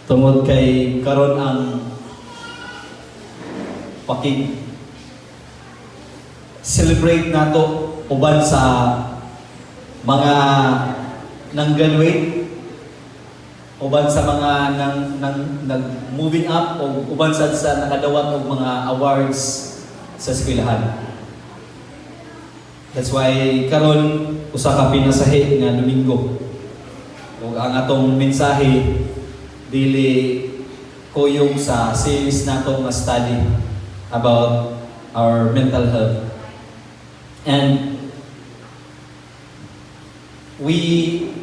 Tungod kay karon ang pakig celebrate nato uban sa mga nang graduate, uban sa mga nang moving up, o uban sa nakadawat og mga awards sa eskwelahan. That's why karon usa ka pinasahi nga Domingo. Ug ang atong mensahe dili kuyog sa series nato nga study about our mental health. And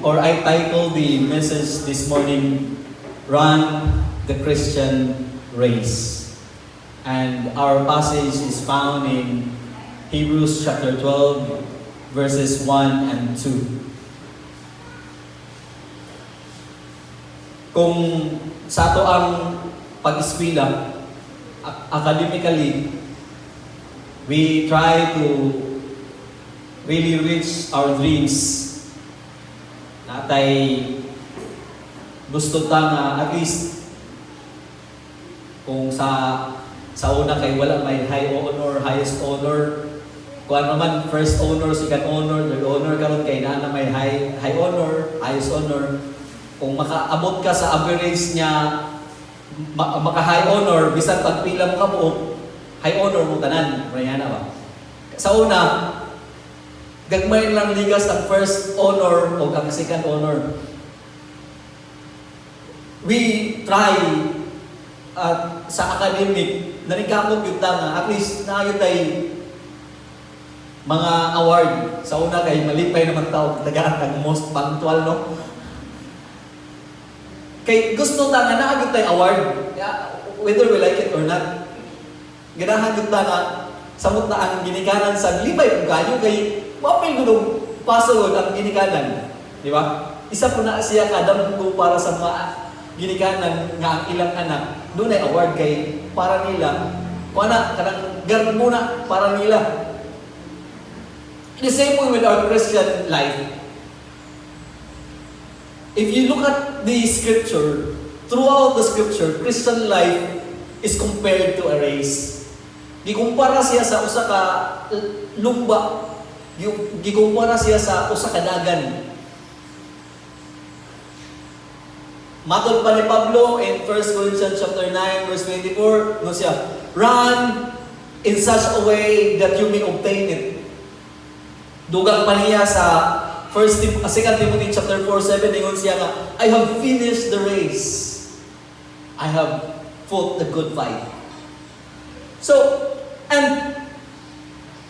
I titled the message this morning, Run the Christian Race. And our passage is found in Hebrews chapter 12, verses 1 and 2. Kung sa ato ang pag-eskwela, academically, we try to really reach our dreams. Natay gusto ta nga at least kung sa una kay wala may high honor, highest honor, kung ano man first honor, second honor, third honor, karon kay na may high honor, highest honor. Kung makaabot ka sa average niya, maka high honor, bisan pagpila mo ka mo, high honor mo tanan, mayana ba? Sa una, gagmay lang ligas ang first honor o ang second honor. We try sa academic, nanikamot yung nga, at least naayot tayo mga award. Sa una kay malipay naman tao, tagaan kang most punctual, no? Kay gusto ta nga naagit tayo award, whether we like it or not. Ganahan yung ta nga, samot na ang ginikanan sa lipay kung kanyo, kay mapil gulong pasagod ang ginikanan. Di ba? Isa po na siya kadamgo para sa mga ginikanan nga ang ilang anak. Doon ay award kay para nila. Kung na, kanang garb muna para nila. In the same way with our Christian life, if you look at the scripture, throughout the scripture, Christian life is compared to a race. Gikumpara siya sa usa ka lumba. Gikumpara siya sa usa ka dagan. Matod pa ni Pablo in 1 Corinthians chapter 9 verse 24, no siya, run in such a way that you may obtain it. Dugang pa niya sa 2 Timothy chapter 4:7, ingon siya nga, I have finished the race. I have fought the good fight. So, and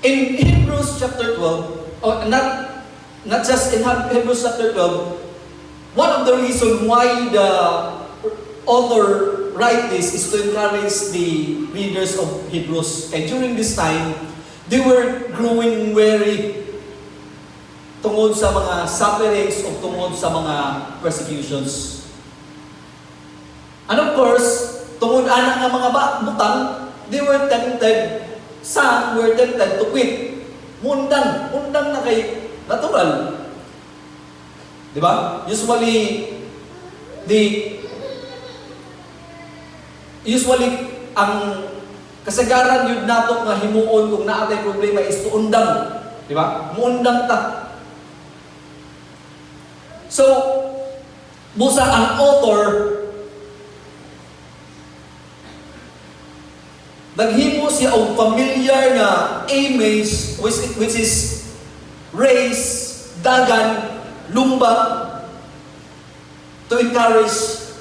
in Hebrews chapter 12, or not just in Hebrews chapter 12, one of the reasons why the author write this is to encourage the readers of Hebrews. And during this time, they were growing weary tungod sa mga sufferings o tungod sa mga persecutions. And of course, tungod anak ng mga butang, they were tempted, some were tempted to quit. Mundang na kay natural. Di ba? Usually ang kasagaran yun nato nga himuon kung naatay problema is tuundang. Di ba? Muundang ta. So, busa ang author naghimo siya og familiar nga image which is race, dagan, lumba, to encourage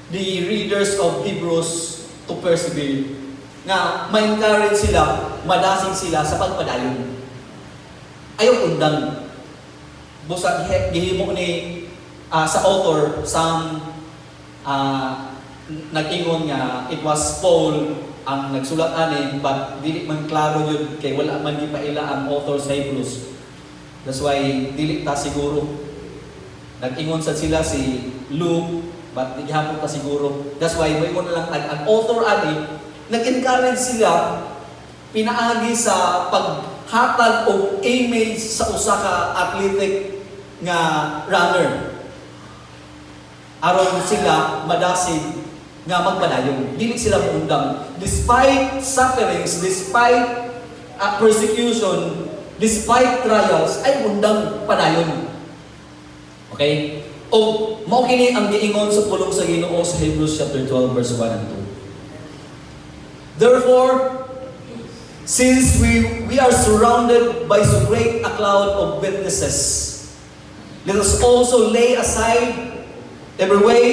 the readers of Hebrews to persevere. Nga, ma-encourage sila, madasig sila sa pagpadayon. Ayaw undang. Busa gihimo ni sa author nag-ingon nga it was Paul ang nagsulat ani, but dili man klaro yun kay wala man gipaila ang author sa Hebrews. That's why dili ta siguro. Nag-ingon sad sila si Luke, but di gihapon ta siguro. That's why moingon na lang ang author ani nag-encourage sila pinaagi sa paghatag og image sa usa ka athletic nga runner. aron sila madasig nga magpadayon. Dili sila muundang. Despite sufferings, despite persecution, despite trials, ay undang padayon. Okay? O mao kini ang giingon sa pulong sa Ginoo sa Hebrews chapter 12 verse 1 and 2. Therefore, since we are surrounded by so great a cloud of witnesses, let us also lay aside every way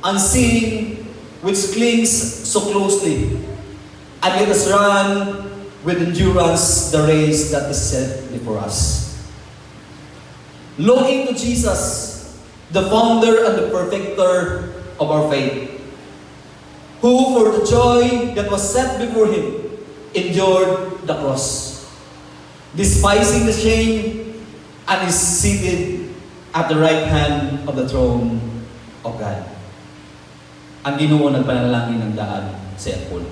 and sin which clings so closely, and let us run with endurance the race that is set before us. Looking to Jesus, the founder and the perfecter of our faith, who for the joy that was set before him endured the cross, despising the shame, and is seated at the right hand of the throne of God. Ang Ginoo nagpanalangin ng daan sa Apol.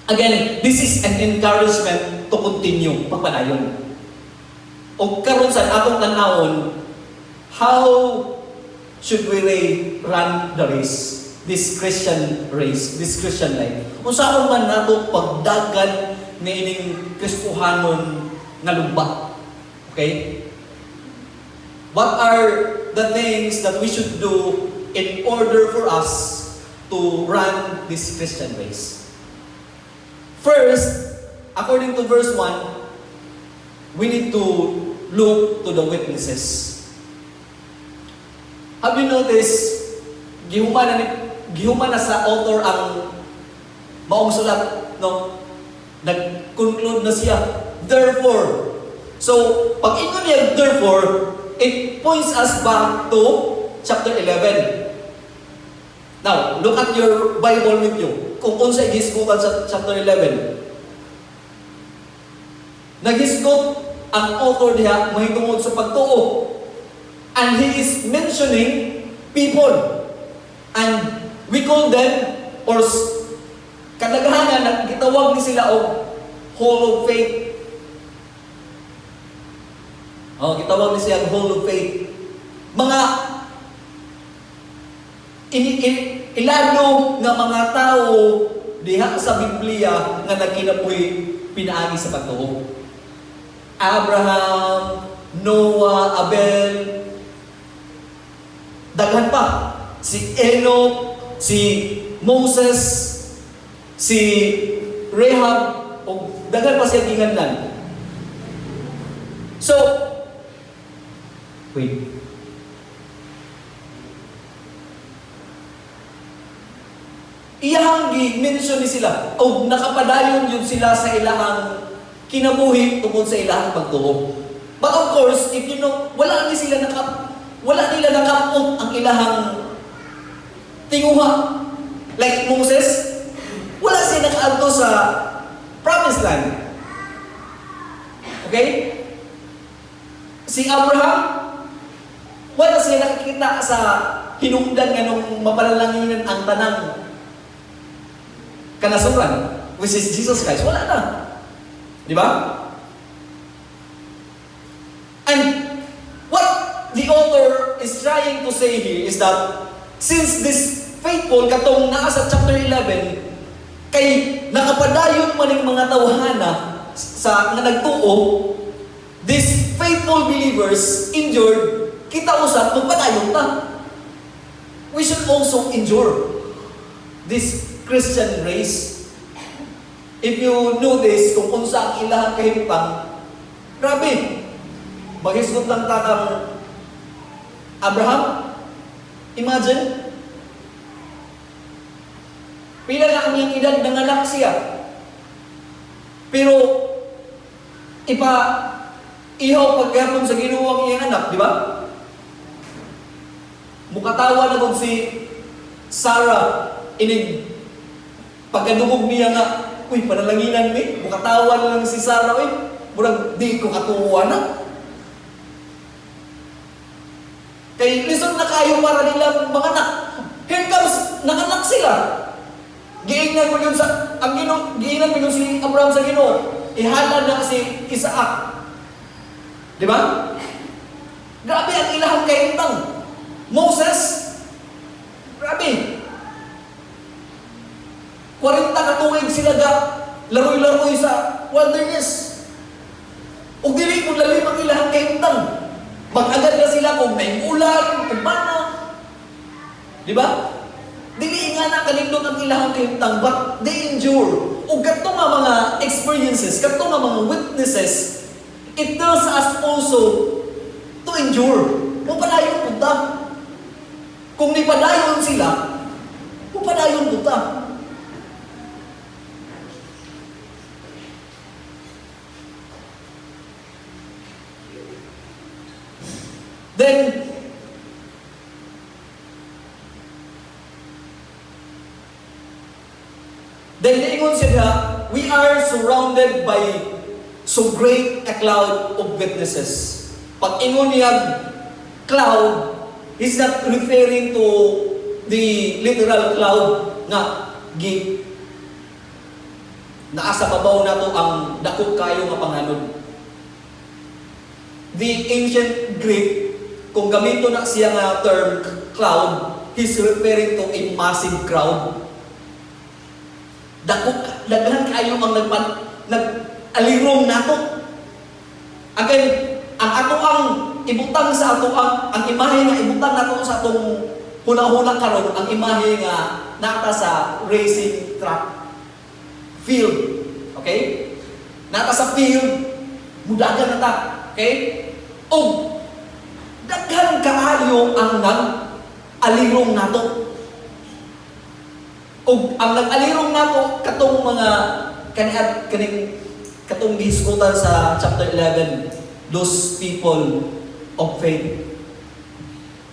Again, this is an encouragement to continue pagpadayon. O karon sa atong tanawon, how should we run the race? This Christian race, this Christian life. Kung saan man nato pagdagan nga ining Kristohanon nga lumba. Okay? What are the things that we should do in order for us to run this Christian race? First, according to verse 1, we need to look to the witnesses. Have you noticed, gihuman na sa author ang maong sulat, no? Nag-conclude na siya, therefore. So, pag ito niya, therefore, it points us back to chapter 11. Now, look at your Bible with you. Kung unsa ihisgutan sa chapter 11. Naghisgot ang author diha mahitungod sa pagtuo. And he is mentioning people. And we call them, or kadaghanan na gitawag ni sila og hall of faith. Gitawag ni siya hall of faith. Mga ilado nga mga tao diha sa Biblia nga nagkinabuhi pinaagi sa pagtuo. Abraham, Noah, Abel, daghan pa. Si Enoch, si Moses, si Rahab, o daghan pa siya ginganlan. So, wait. Iyahang gi-mention ni sila, o nakapadayon yun sila sa ilahang kinabuhi tungkol sa ilahang pagtuo. But of course, if you know, wala nila nakapot ang ilahang tinguha. Like Moses, wala siya nakaadto sa promised land. Okay? Si Abraham, wala siya nakikita sa hinungdan nga nung mapalalanginan ang tanang kanasuran, which is Jesus Christ. Wala na. Di ba? And what the author is trying to say here is that since this faithful katong naa sa chapter 11 kay nakapadayon man ning mga tawhana sa nga nagtuo, these faithful believers endured, kita usab magpadayon ta. We should also endure this Christian race. If you notice kung unsa ang ilahang kahimtang, grabe. Maghisgot lang takang Abraham. Imagine. Pila na ang iyang edad nanganak siya. Pero ihaw paghapon sa Ginoo ang iyang anak, di ba? Mukatawa na kung si Sarah inig pagkadungog niya nga, uy, panalanginan mi, mukatawa na lang si Sarah, uy, murag di ko katuwa na. Kay lison na kayo para nila mga anak. Here comes, nanganak sila. Giingnan mo yun sa, giingnan mo yun si Abraham sa Ginoo. Ihalad na si Isaac. Di ba? Grabe ang ilahang kaintang. Moses, sila ga laroy-laroy sa wilderness. Ug dili mo lalim ang ilang kahimtang. Mag-agad na sila kung may ulan, kung bana. Di ba? Dili nga na kanindot ang ilang kahimtang, but they endure. Ug kadto nga mga experiences, kadto nga mga witnesses, it tells us also to endure. Kung padayon punta. Kung ni padayon sila, kung padayon punta. Then niingon siya, we are surrounded by so great a cloud of witnesses. Pag ingon niya cloud, he's not referring to the literal cloud nga naa sa babaw nato ang dakop kayo nga panganod. The ancient Greek, kung gamito na siya nga term cloud, he's referring to a massive crowd. Daghan kayo ang nag-alirong nato. Again, ang ato ang ibutang sa ato ang imahe nga ibutang nato sa atong huna-huna karon, ang imahe nga nata sa racing track field. Okay? Nata sa field, mudagan nata. Okay? O daghan kaayo ang nag-alirong nato. O ang nag-alirong nato katong mga katong gihisgutan sa chapter 11, those people of faith.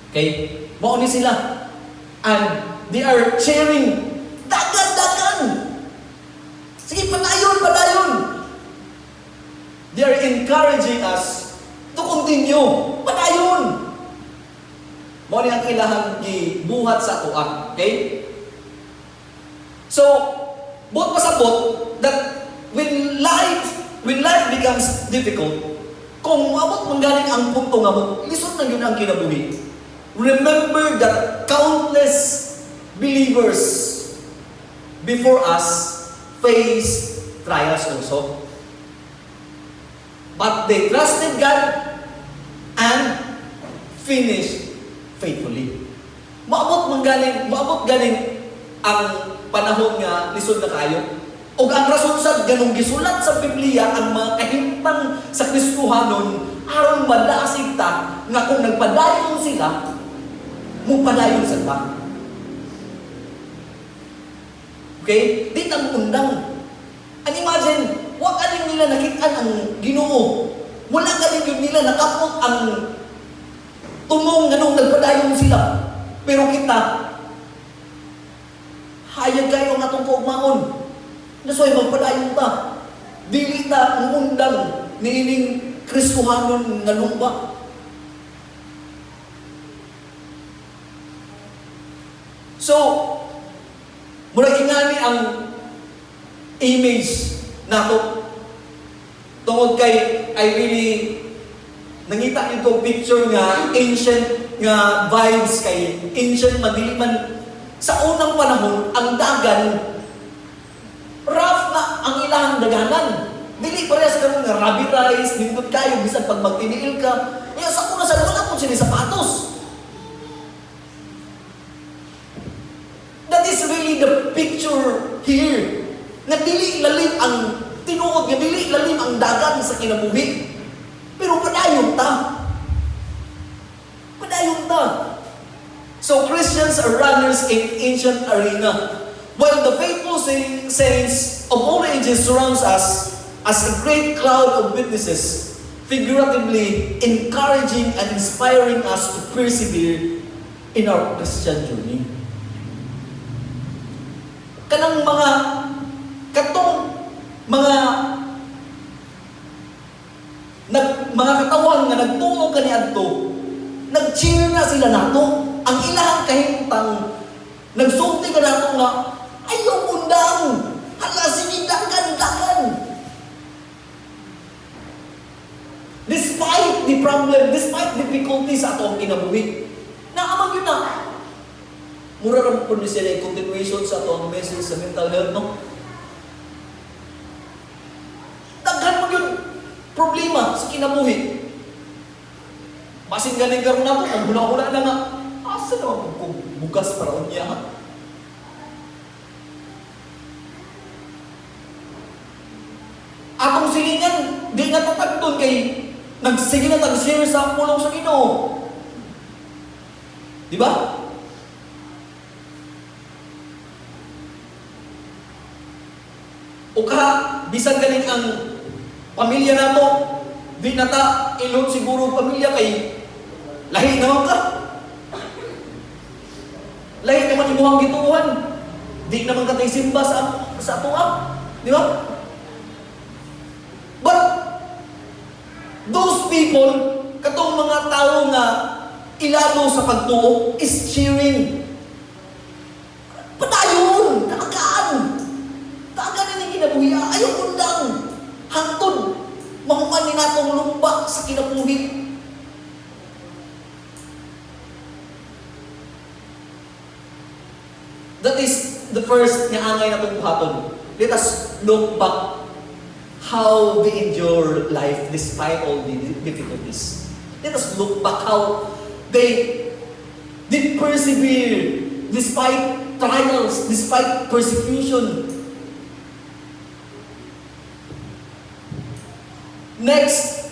Okay? Mao ni sila. And they are cheering, dagan! Sige, padayon! They are encouraging us to continue. Padayon! Mao ni ang ilahang gibuhat sa atoa. Okay? So, buot pasabot that when life becomes difficult, kung abot manggaling ang punto nga mo, lisod na yun ang kinabuhi. Remember that countless believers before us faced trials also. But they trusted God and finished faithfully. Maabot galing ang panahon nga lisod na kayo. O ang rason sa ganong gisulat sa Biblia ang mga kahimtang sa Kristohanon aron madasig ta nga kung nagpadayon sila, mupadayon sa ta. Okay? Di tang undang. And imagine, wag aling nila nakita ang Ginoo. Wala galing nila nakapot ang tumong ganong nagpadayon sila. Pero kita, hayag kayo nga itong kaugmaon. Nasoy, magpadayon ta. Dili ta ang undang niining Kristohanon nga lumba. So, mula ingani ang image nato. Tungod kay, I really nangita itong picture nga ancient nga vibes kay ancient madiliman. Sa unang panahon, ang dagan, rough na ang ilahang daganan. Dili parehas karon nga rabi rice, nindot kayo, bisan pag magtiniil ka. Kaya sa una sa wala po sila sapatos. That is really the picture here. Nga dili lalim ang tinuod, nga dili lalim ang dagan sa kinabuhi. Pero padayon ta. Padayon ta. So Christians are runners in ancient arena, while the faithful saints of all ages surrounds us as a great cloud of witnesses, figuratively encouraging and inspiring us to persevere in our Christian journey. Kanang mga katawan nga nagtuo kaniadto, nag-cheer na sila nato. Ang ilahang kahimtang nagsulti ka nato nga ayaw undang, hala sige dagan. Despite the problem, despite difficulties sa atong kinabuhi, naamang yun na. Mura rin po ni sila continuation sa atong message sa mental health, no? kinabuhi. Basin ganing karon na po, ang hula-hula na nga. Asa naman kung bugas para unya ha? Atong silingan, di natatagton kay nagsige na tag-share sa pulong sa Ginoo. Di ba? O ka, bisan galing ang pamilya nato, di nata ilon siguro pamilya kay lahi naman ka. Lahi naman imuhang gituuhan. Di naman katay simba sa atua. Di ba? But those people, katong mga tao nga ilalo sa pagtuo is cheering. Padayon! Talagaan! Talagaan na kinabuhi. Ayaw kundang! Hangtod! Mahuman ni natong lumba sa kinabuhi. That is the first nga angay na itong buhaton. Let us look back how they endure life despite all the difficulties. Let us look back how they did persevere despite trials, despite persecution. Next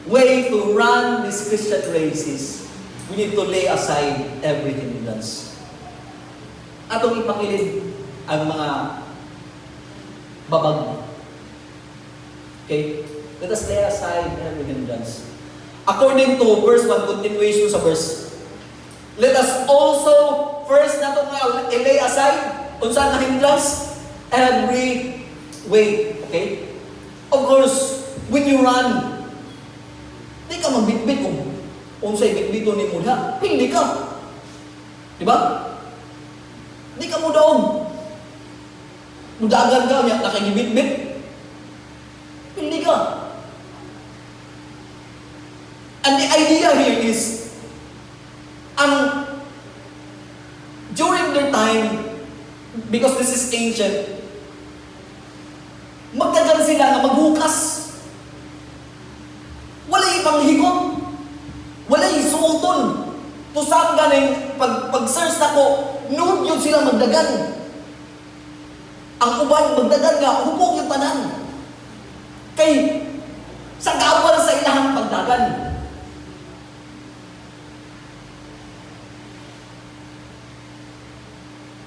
way to run this Christian race is we need to lay aside every hindrance. Atong ipakilid ang mga babag. Okay? Let us lay aside every hindrance. According to verse 1, continuation sa verse, let us also first nato nga lay aside unsa nga hindrance every weight. Okay? Of course, when you run, di ka magbitbit kung unsay bitbito ni mula. Hindi ka. Di ba? Di ka mudaog. Mudagan ka, nakagibitbit. Hindi ka. And the idea here is, during their time, because this is ancient, magdagan sila na maghukas. Walay ipanghigot. Walay suoton. Tusang ganing, pag-search na ko, noon yun sila magdagan. Ang uban, magdagan nga, hubog yung tanan. Kay, sa gawal sa ilahang pagdagan.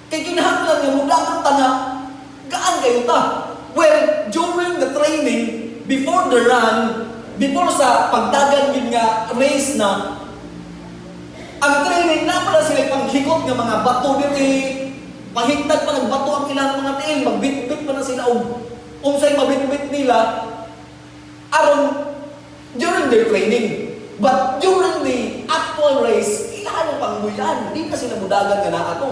Kay kinahanglan nga mudagan ta nga, gaan kayo ta. Well, during the training, before the run, before sa pagdagan yun nga, race na, ang training na pala sila panghigot ng mga bato dito, pahigtad pa ng bato ang ilang mga tiil, magbitbit pa na sila unsay mabitbit nila aron during their training. But during the actual race, ilan ang pangbuyan, hindi na sila mudagan nga na ato.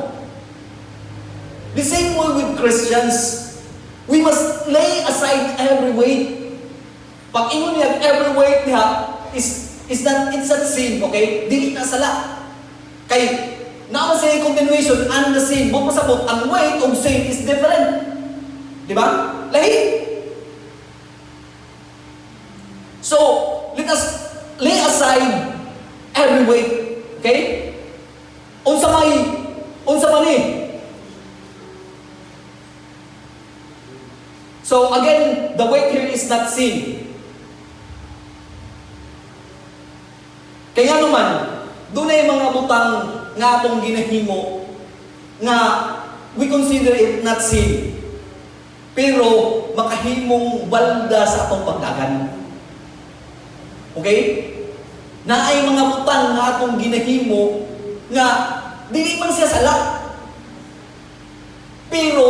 The same way with Christians, we must lay aside every weight. Pag ingon niya, every weight niya is not, it's not sin, okay? Dili na sala. Kay, naman sa continuation, and the sin, buong pasabot, ang weight of sin is different. Di ba? Lahi. So, let us lay aside every weight. Okay? Unsa mani. So again, the weight here is not sin. Kaya naman, doon ay mga butang nga atong ginahimo nga we consider it not sin. Pero makahimong balda sa atong pagdagan. Okay? Na ay mga butang nga atong ginahimo nga dili man siya sala. Pero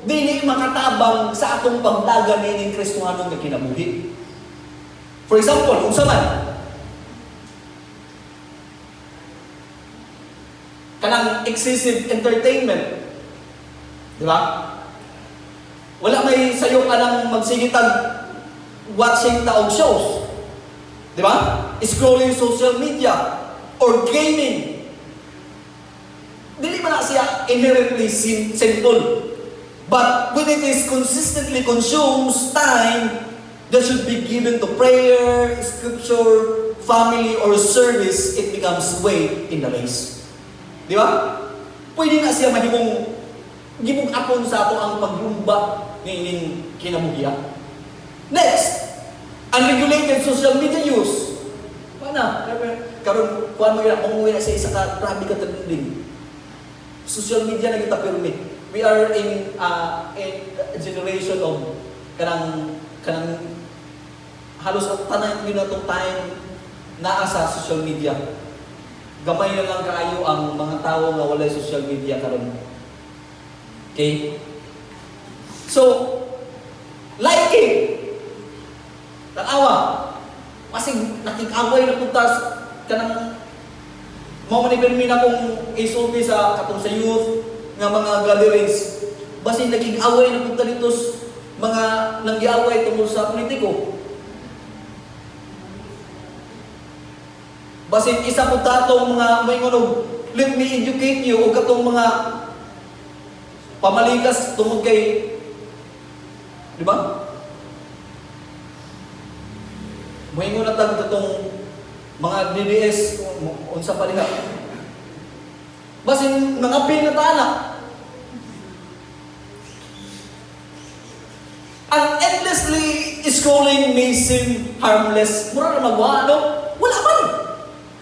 dili makatabang sa atong pagdagan ni Kristohanon nga kinabuhi. For example, unsa man kanang excessive entertainment. Di ba? Wala may sayo ka nang magsigitag watching taog shows. Di ba? Scrolling social media or gaming. Dili man na siya inherently sinful. But when it is consistently consumes time, that should be given to prayer, scripture, family, or service, it becomes way in the race. Di ba? Pwede na siya mahimong gibong apon sa ato ang paglumba ng kinabuhiya. Next, unregulated social media use. Paano? Karon kuan mo gina umuwi na sa isa ka grabe ka trending. Social media na kita permit. We are in a generation of kanang halos at tanan yun na itong time naa sa social media. Gamay na lang kaayo ang mga tao nga walay social media karon. Okay? So, liking. Tanawa. Masig nakikaway na puntas kanang mo manipirmi na kung isulti sa katong sa youth nga mga gatherings. Basi naging away na punta dito mga nanggiaway tungkol sa politiko. Basin isa po tatong mga may ngunog, let me educate you o katong mga pamalikas tungkol kay, di ba? May ngunag katong mga DDS, unsa pa liha. Basin mga pin na tana. Ang endlessly scrolling may seem harmless. Mura na magwa, no? Wala man.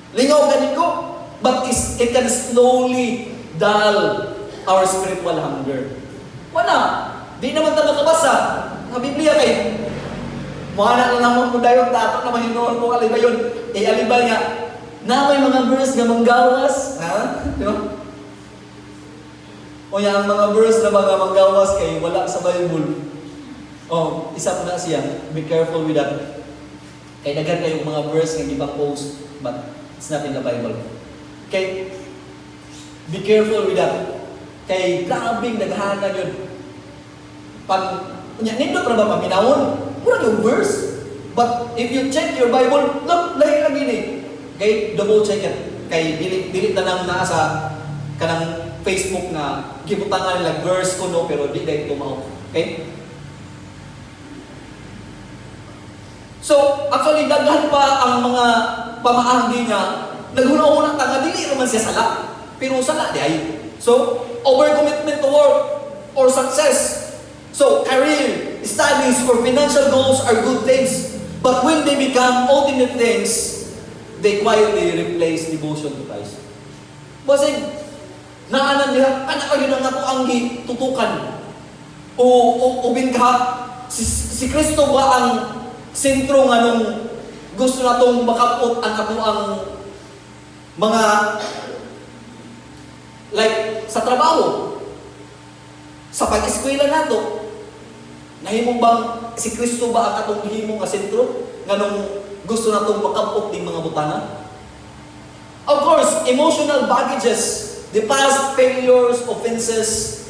Lingaw ganit ko, but it can slowly dull our spiritual hunger. Wala. Di naman tayo makabasa. Ang Biblia kay, muhana na naman mo dayon, tatak na mahinoon mo alibay yun. Alibay nga, na may mga verse nga manggawas. Ha? Di ba? O yan, ang mga verse na mga manggawas kay wala sa Bible. Oh, isa po na siya. Be careful with that. Kay dagan kayong mga verse nga ibang post, but it's not in the Bible. Okay? Be careful with that. Kay grabing naghahanan yun. Pag, nindot na ba paminawon? Mura yung verse. But if you check your Bible, look, lahi lang yun eh. Okay? Double check it. Kay dilit na nang nasa kanang Facebook na gibutangan nila verse ko no, pero di dahil tumaw. Okay? So, actually, daghan pa ang mga pamaanggi niya. Naghuna-una nga, dili naman siya sala. Pero sala di ay. So, overcommitment to work or success. So, career, studies, or financial goals are good things. But when they become ultimate things, they quietly replace devotion to Christ. Basig, naanan niya, kayo na nga po ang tutukan. O bingka, si Kristo ba ang sentro nga nung gusto na itong makapot ang ako ang mga like sa trabaho, sa pag-eskwela nato, nahimong bang si Kristo ba ang atong himong nga sentro nga nung gusto na itong makapot ng mga butana? Of course, emotional baggages, the past failures, offenses,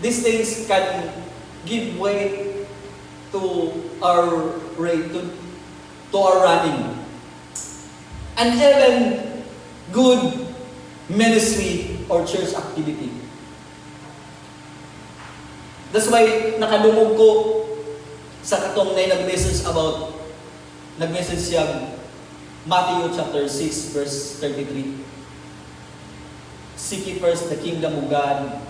these things can give way to our rate, to our running. And even good ministry or church activity. That's why nakalumog ko sa katong na nag-message siya Matthew chapter 6 verse 33. Seek ye first the kingdom of God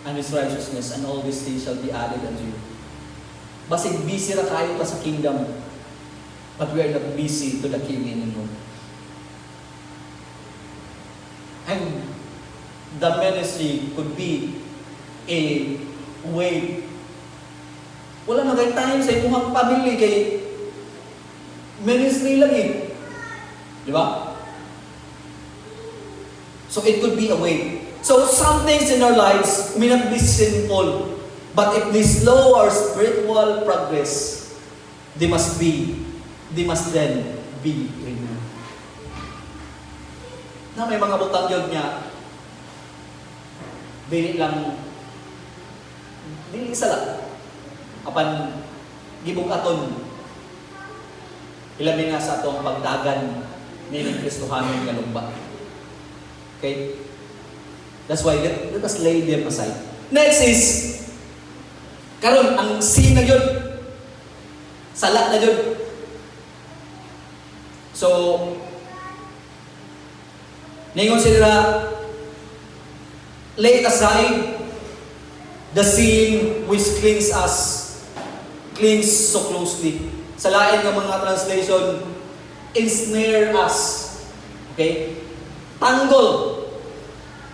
and His righteousness, and all these things shall be added unto you. Basig busy ra kayo pa sa kingdom, but we are not busy to the king anymore. And the ministry could be a way. Wala na kayo time sa inyong pamilya kay ministry lang eh. Di ba? So it could be a way. So some things in our lives may not be sinful, but if they slow our spiritual progress, they must then be removed. Na may mga butang yun niya, dili isa lang. Apan, gibong aton, ilabi nga sa atong pagdagan ni Kristohanon nga lumba. Okay? That's why let us lay them aside. Next is, karon ang sin na yun. Sala na yun. So, ningon sila, lay aside the sin which clings us, clings so closely. Sa lain ng mga translation, ensnare us. Okay? Tanggol.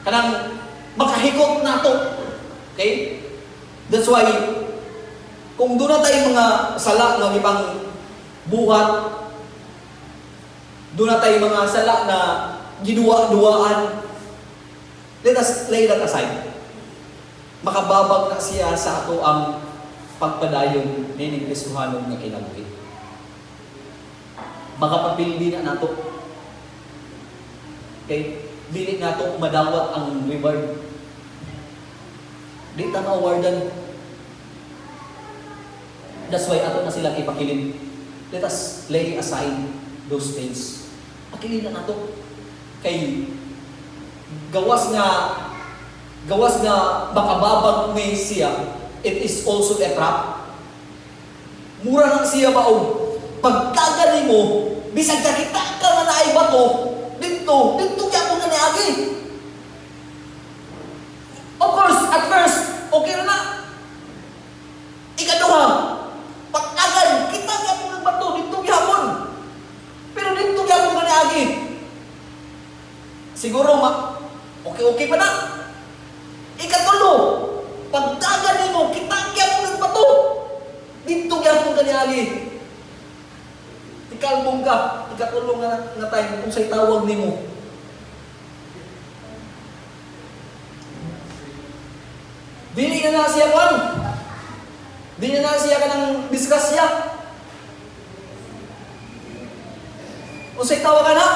Kanang makahikot na to. Okay? That's why, kung doon na tayo mga sala ng ibang buhat, doon na tayo mga sala na giduwa-duwaan, let us lay that aside. Makababag na siya sa ato ang pagpadayon ni Kristohanon nga kinabuhi. Makapapildi na nato. Okay? Dili nato madawat ang reward. Di ta na-awardan. That's why ato na sila ipakilin. Let us lay aside those things. Pakilin na nato. Kay gawas nga makababag may siya, it is also a trap. Mura lang siya baog. Pagtagal mo, bisag kakita ka na naay bato, dito kaya ko na niagi. Of course, at first, okay na. Ikaduha, pagtagal, kita kaya ko ng bato, dito gyapon. Pero dito kaya ko na niagi. Siguro, okay pa na. Ikatulo, pagdagan mo, kitangya mo ng bato. Dito kaya kung kanyali. Ikalbong ka, ikatulo nga time kung sa'y tawag ni mo. Dili na siya kan. Dili na siya ka ng diskusya. Kung sa'y tawag ka na,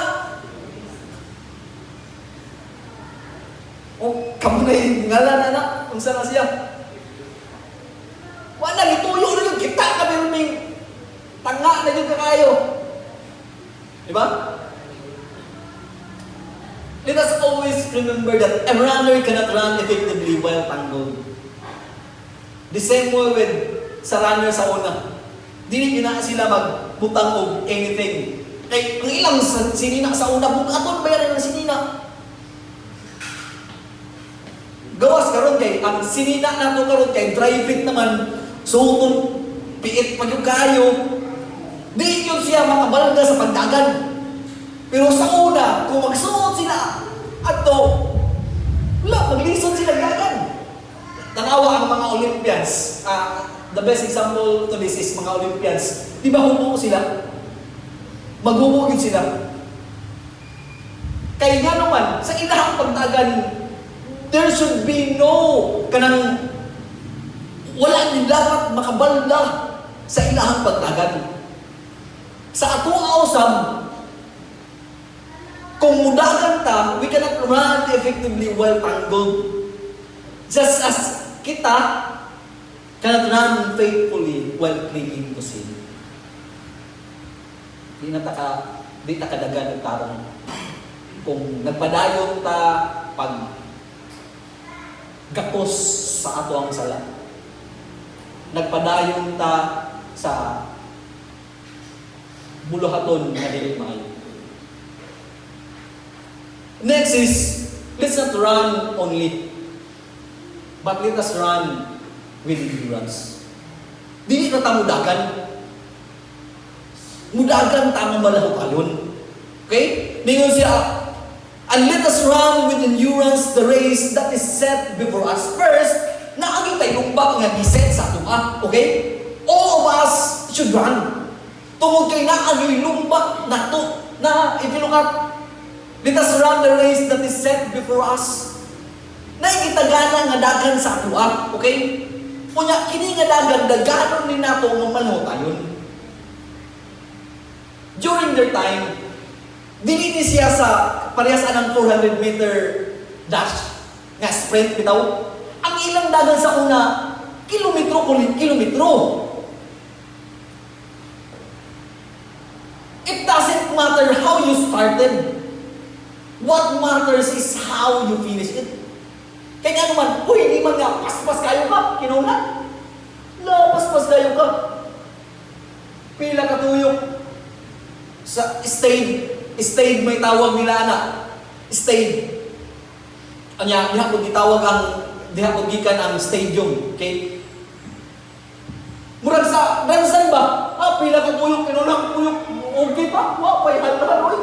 o kamu na yung ngalan na kung saan na siya. Wala, ituyo na yung kita kami ruming tanga na yung kakayo. Diba? Let us always remember that a runner cannot run effectively while tangled. The same way with sa runner sa una. Dili na sila magbutang og anything. Kaya ang ilang sinina sa una, bukaton bayaran ng sinina. Gawas karon kay ang sinina nato karon kay dry fit naman suton piit pa yung kayo. Di yun siya makabalga sa pagdagan. Pero sa una, kung magsuot sila ato, wala, maglisod sila gagan. Tanawa ang mga Olympians. The best example to this is mga Olympians. Di ba hubo sila? Maghubugin sila. Kaya nga naman, sa ilahang pagdagan, there should be no kanang wala ni dapat makabalda sa ilahang pagtagan. Sa ato ausam, kung mudagan ta, we cannot run effectively while tangled. Just as kita cannot run faithfully while clinging to sin. Di ta kadagan og tarong. Kung nagpadayon ta pag gapos sa ato ang sala. Nagpadayon ta sa buluhaton nga dili maayo. Next is, let's not run only, but let us run with endurance. Dili na ta mudagan. Mudagan ta mamalaho kayon. Okay? Ningon siya, and let us run with endurance the race that is set before us. First, naaging tayo lumbak nga giset sa atong okay? All of us should run. Tungod kay naaging lumbak na to, na ipilukat. Let us run the race that is set before us. Naikitagana nga dagan sa atua, okay? Kunya, kini nga dagan, daganon ni nato ng manhotayon. During their time, dili ni siya sa parehas anang 400 meter dash nga sprint bitaw. Ang ilang dagan sa una, kilometro kulit kilometro. It doesn't matter how you started. What matters is how you finish it. Kaya nga naman, hindi man nga, paspas kayo ka, kinuna. La, paspas kayo ka. Pila katuyok sa stage may tawag nila na stage. Anya diha ko gikan ang stadium, okay? Murag sa dansan ba? Pila katuyok kinunang tuyok. Okay pa? Wa pay halal oy.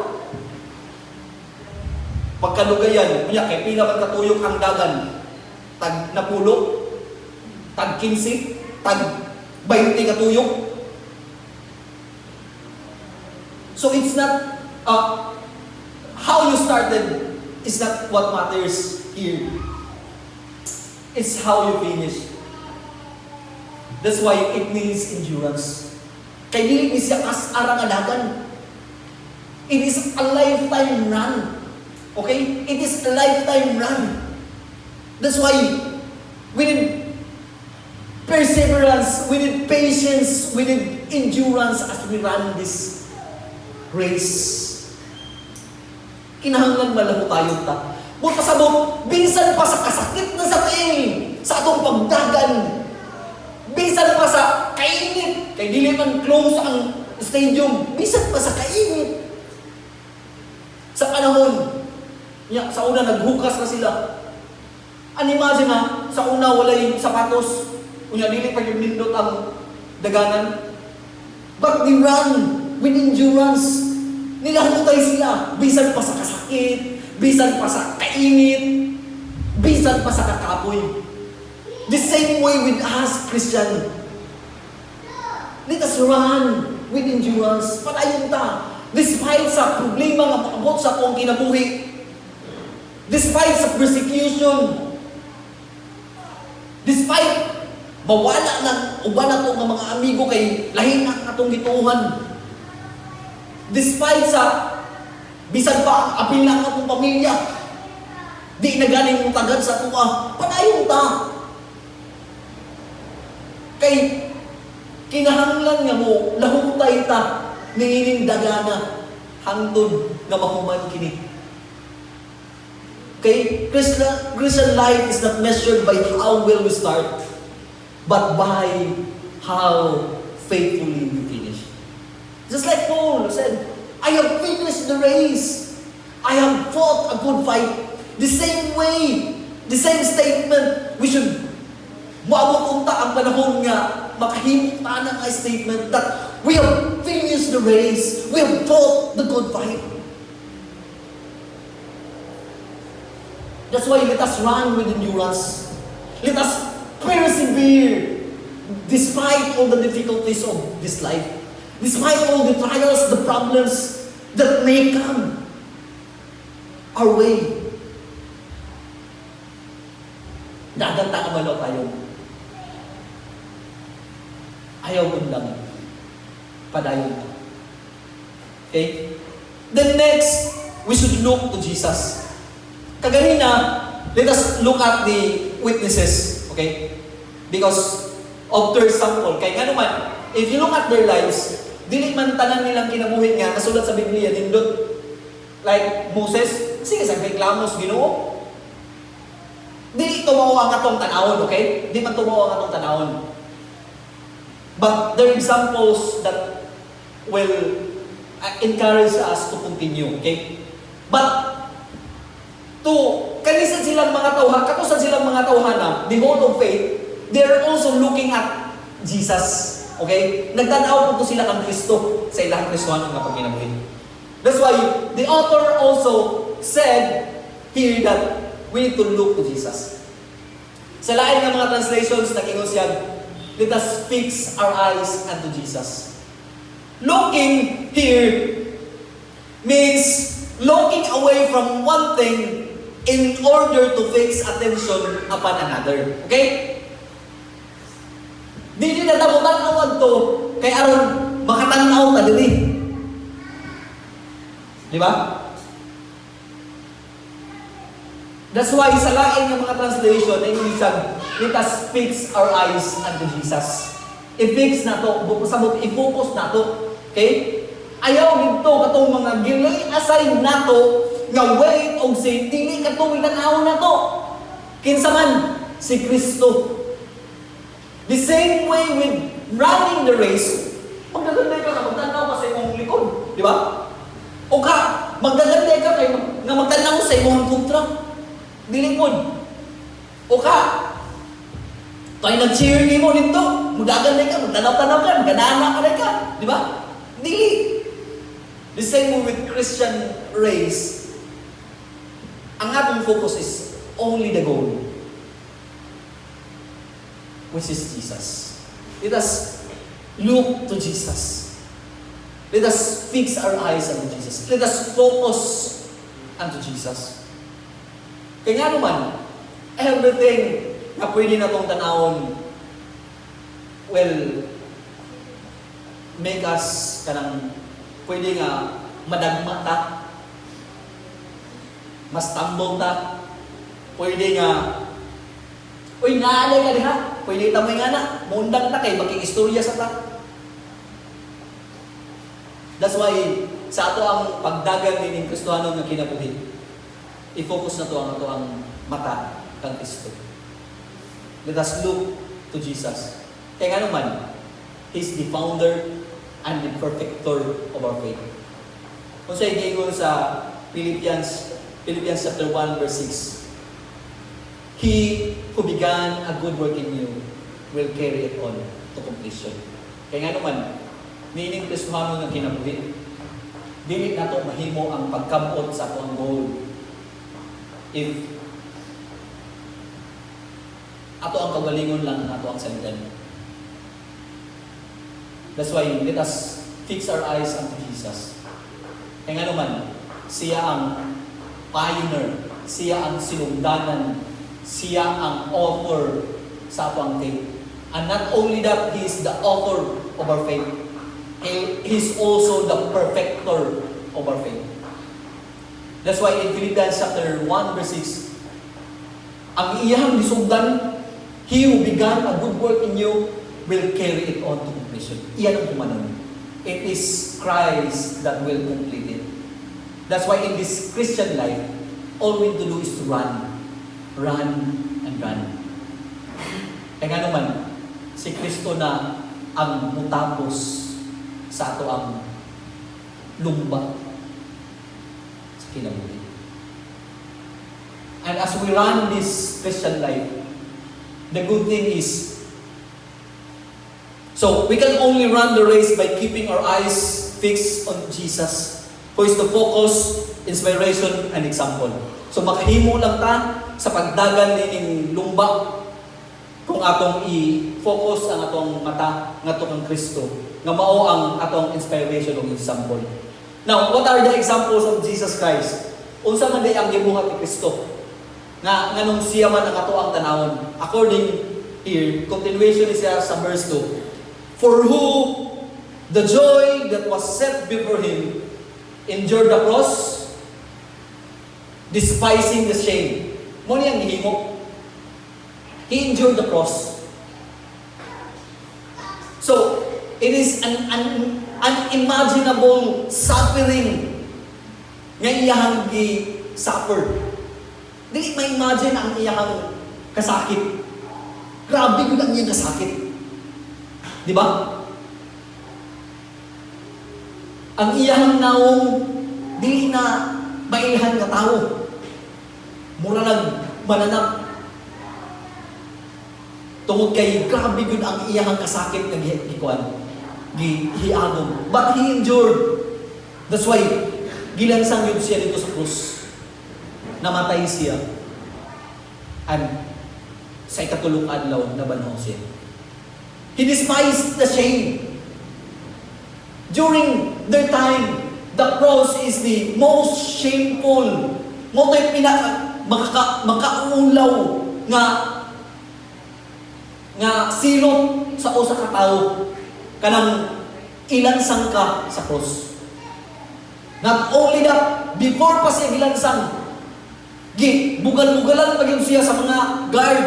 Pagkalugayan, unya kay pila man katuyok ang dagan. Tag napulo, tag 15, tag 20 katuyok. So it's not how you started is not what matters here. It's how you finish. That's why it needs endurance. Kay dili ni siya kas-ara nga dagan. It is a lifetime run. Okay? It is a lifetime run. That's why we need perseverance, we need patience, we need endurance as we run this race. Kinahanglan malabo tayo ta. Buta sa bisan pa sa kasakit na sa tiil, sa atong pagdagan, bisan pa sa kainit, kay dili man close ang stadium, bisan pa sa kainit. Sa panahon, sa una naghukas na sila. Imagine na, sa una walay sapatos, unya dili pa yung nindot ang daganan. But they run with endurance. Nilahutay sila, bisan pa sa kasakit, bisan pa sa kainit, bisan pa sa kakapoy. The same way with us, Christian. Let us run with endurance. Padayon ta. Despite sa problema nga maabot sa akong kinabuhi. Despite sa persecution. Despite mawala ng uban ato nga mga amigo kay lahi na atong gituhan. Despite sa bisan pa ang apil na atong pamilya. Di na ganing mong tagad sa tuwa. Padayon ta. Kay kinahanglan nga mo lahutay ta niining dagana hangtod nga mahuman kini. Kay Christian life is not measured by how well we start, but by how faithfully we finish. Just like Paul said, I have finished the race. I have fought a good fight. The same way, the same statement, we should maabot unta ang panahon nga makahimok ta ng statement that we have finished the race, we have fought the good fight. That's why let us run with endurance. Let us persevere despite all the difficulties of this life, despite all the trials, the problems that may come our way. Dadanta ka malo tayo. Ayaw mo lang. Padayon ka. Okay? Then next, we should look to Jesus. Kaganina, let us look at the witnesses. Okay? Because of their sample. Kaya nga naman, if you look at their lives, dili man tanan nilang kinabuhi nga, nasulat sa Biblia, nindot. Like Moses, sige sa reklamos, Ginoo. Dili tumawa ang atong tanawon, okay? Di man tumawa ang atong tanawon. But there are examples that will encourage us to continue, okay? But kanisan silang mga tawhan, katusan silang mga tawhana, the whole of faith, they are also looking at Jesus, okay? Nagtanaw po sila kang Kristo sa ilang Kristohanon nga pagkinabuhi. That's why the author also said here that we need to look to Jesus. Sa lain ng mga translations, nag-ingon siya, let us fix our eyes unto Jesus. Looking here means looking away from one thing in order to fix attention upon another. Okay? Di na tanaw to kay aron makatanaw ta dili. Di ba? That's why sa lain ng mga translation ay isang let us fix our eyes unto Jesus. I-fix na to, i-focus na to. Okay? Ayaw dito katong mga gilay aside na to nga way og say dili katong itanaw na to. Kinsa man si Kristo. The same way with running the race, Magdaganday ka na magtanaw ka sa imong likod, di ba? O ka, magdaganday ka kay nga magtanaw sa imong kontra, dili pod. O ka, kay nag-cheer nimo nito, magdaganday ka, magtanaw-tanaw ka, ganana ka, di ba? Dili. The same way with Christian race, ang atong focus is only the goal, which is Jesus. Let us look to Jesus. Let us fix our eyes on Jesus. Let us focus unto Jesus. Kaya nga naman, everything na pwede na itong tanawon will make us kanang pwede nga madagma ta, mas tambong ta, pwede nga uy, naalay ka diha. Pwede tamoy nga na. Mundang ta kay makikistorya sa ta. That's why, sa ato ang pagdagan ni Kristohano nga kinabuhi, i-focus na to ang ato ang mata kang Kristo. Let us look to Jesus. Kaya nga naman, He's the founder and the perfecter of our faith. Kung sa igingon sa Philippians chapter 1 verse 6, He who began a good work in you will carry it on to completion. Kaya nga naman, niining Kristohano ng kinabuhi, dili na to mahimo ang pagkamot sa atong goal. If ato ang kagalingon lang ang ato ang salitan. That's why let us fix our eyes on Jesus. Kaya nga naman, siya ang pioneer, siya ang sinungdanan, siya ang author sa ato ang faith. And not only that, He is the author of our faith. He is also the perfecter of our faith. That's why in Philippians chapter 1 verse 6, ang iyang lisugdan, He who began a good work in you will carry it on to completion. Iyan ang kumanon. It is Christ that will complete it. That's why in this Christian life, all we need to do is to run. Run and run. Kaya nga naman, si Kristo na ang mutapos sa ato ang lumba sa kinabuhi. And as we run this Christian life, the good thing is, so we can only run the race by keeping our eyes fixed on Jesus, who is the focus, inspiration, and example. So makahimo lang ta sa pagdagan nining lumba kung atong i-focus ang atong mata ngadto kang Kristo nga mao ang atong inspiration ug example. Now, what are the examples of Jesus Christ? Unsa man day ang gibuhat ni Kristo nga nganong siya man ang ato ang tanawon? According here, continuation is sa verse 2. For who the joy that was set before him endured the cross, despising the shame. Mo niyang gihimo. He endured the cross. So, it is an unimaginable suffering nga iyahang gi-suffer. Dili ma-imagine ang iyahang kasakit. Grabe yun ang iyang kasakit. Di ba? Ang iyahang naong dili na mailhan nga tao. Mura lang mananap. Tungod kay grabe yun ang iyahang kasakit nga gihiagom. But he endured. That's why gilansang yun siya dito sa krus. Namatay siya. And sa ikatulong adlaw nabanhaw siya. He despised the shame. During their time, the cross is the most shameful, moto'y makaulaw nga silot sa usa ka tawo kanang ilansang ka sa cross. Not only that, before pa siya gilansang, bugal-bugalan pa yun siya sa mga guard.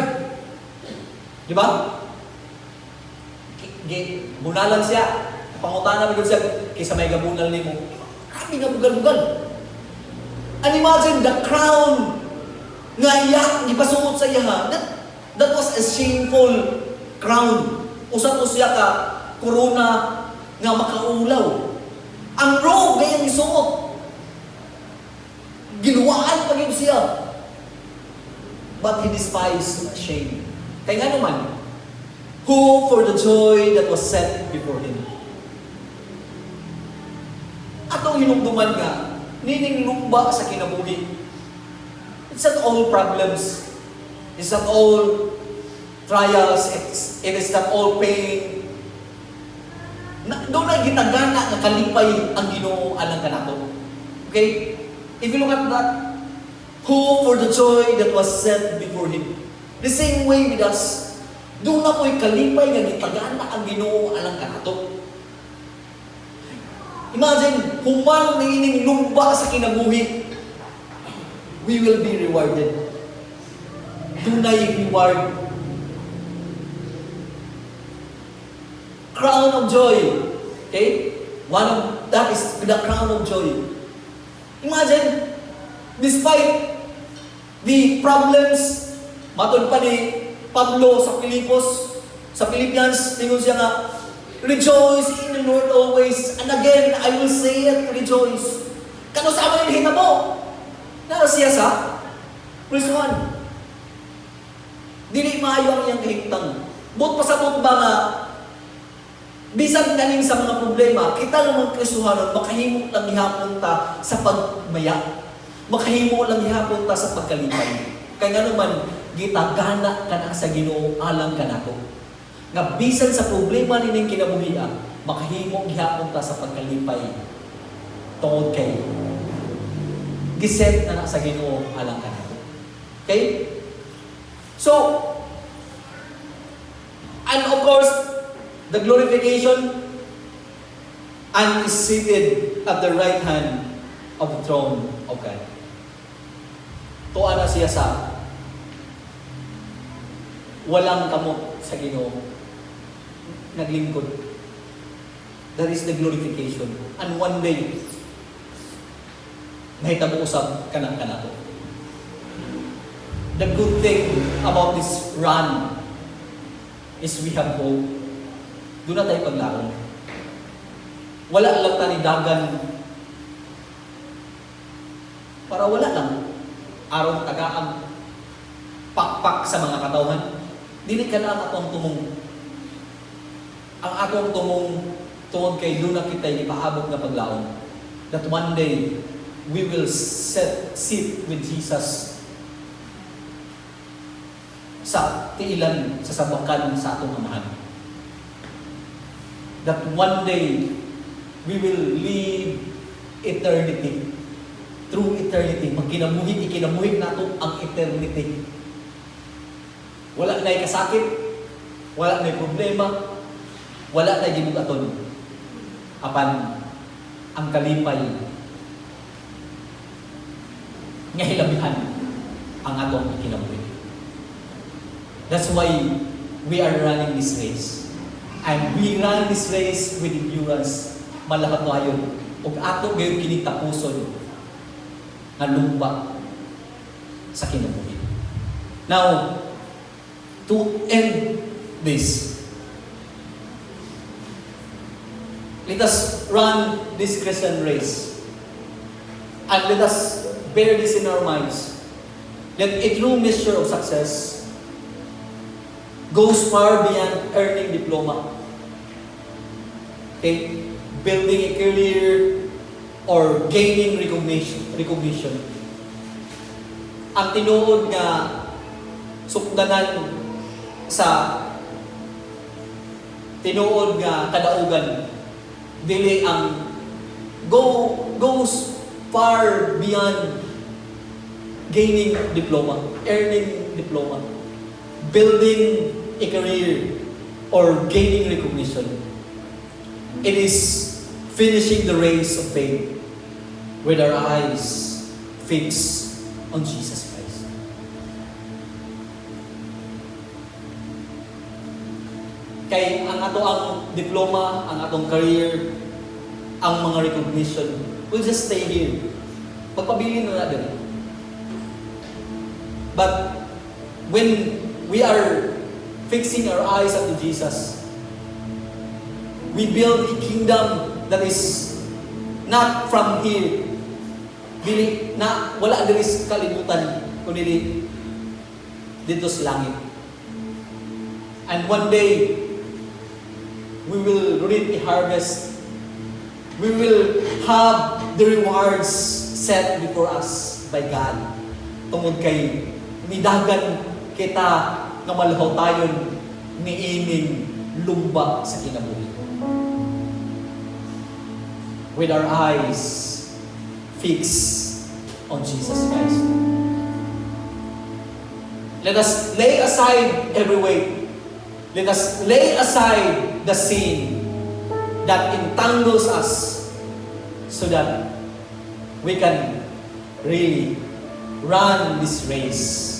Di ba? Bunalan siya. Pangutana pa yun siya, kaysa may gabunal ni mo. Grabe nga bugal-bugal. And imagine the crown nga iyak, ipasuot sa iya. That was a shameful crown. Usap ko siya ka, corona nga makaulaw. Ang robe gayang isuot. Giluwaan pa gyud siya. But he despised shame. Kaya nga naman, who for the joy that was set before him. Atong hinumduman nga, nining lumba sa kinabuhi. It's not all problems. It's not all trials. It is not all pain. Doon na ginagana na kalipay ang Ginoo alang kanato. Okay? If you look at that, who for the joy that was set before him. The same way with us. Doon na po'y kalipay nga gitagana ang Ginoo alang kanato. Imagine, human na ining lumba sa kinabuhi, we will be rewarded. Dunay reward. Crown of joy. Okay? That is the crown of joy. Imagine, despite the problems, matod pa ni Pablo sa Philippians, tingon siya nga, rejoice in the Lord always. And again, I will say it, rejoice. Kano sa amin yung hinabo? Nara siya sa verse 1. Dili maayo ang iyang kahimtang. But pasabot ba nga, bisan galing sa mga problema, kita naman Kristohanon, makahimo lang ihapon ta sa pagmaya. Makahimo lang ihapon ta sa pagkalipay. Kaya nga naman, gitagana ka na sa Ginoo alang kanato. Nga bisan sa problema nining kinabuhi, makahimo gihapon ta sa pagkalipay tungod kay giset na sa Ginoo alang kanato. Okay? So, and of course, the glorification and is seated at the right hand of the throne of God. Tuwa na siya sa walang kamot sa Ginoo. Naglingkod. That is the glorification. And one day, mahitabo usab kanang kanato. The good thing about this run is we have hope. Doon na tayo paglaon. Wala lang tani dagan para wala lang araw tagaang pakpak sa mga katawhan. Dili ka na ang atong tumong. Ang atong tumong tuon kay doon na kita ipaabot nga paglaon. That one day we will sit with Jesus sa tiilan sa sabakan sa atong amahan. That one day we will live eternity. Through eternity. Ikinamuhi nato ang eternity. Wala na'y kasakit, wala na'y problema, wala na'y gibugaton. Apan ang kalipay nga hilabihan ang atong ikinamuhi. That's why we are running this race. And we run this race with endurance. Malahat mo ayon. Ug ato gayon kini tapuson nga lumba sa kinabuhi. Now, to end this, let us run this Christian race. And let us bear this in our minds. That a true measure of success goes far beyond earning diploma. Okay? Building a career or gaining recognition. Ang tinuod nga sukdanan sa tinuod nga kadaugan, dili ang goes far beyond gaining diploma, earning diploma, building a career, or gaining recognition. It is finishing the race of faith with our eyes fixed on Jesus Christ. Kay ang ato ang diploma, ang atong career, ang mga recognition, we'll just stay here. Pagpabilin na natin. But when we are fixing our eyes on Jesus, we build a kingdom that is not from here. Dili na wala diri sa kalibutan kundi dito sa langit. And one day we will reap a harvest. We will have the rewards set before us by God. Tungod kay midagan kita nga malhaw tayon niining lumba sa kinabuhi. With our eyes fixed on Jesus Christ. Let us lay aside every weight. Let us lay aside the sin that entangles us so that we can really run this race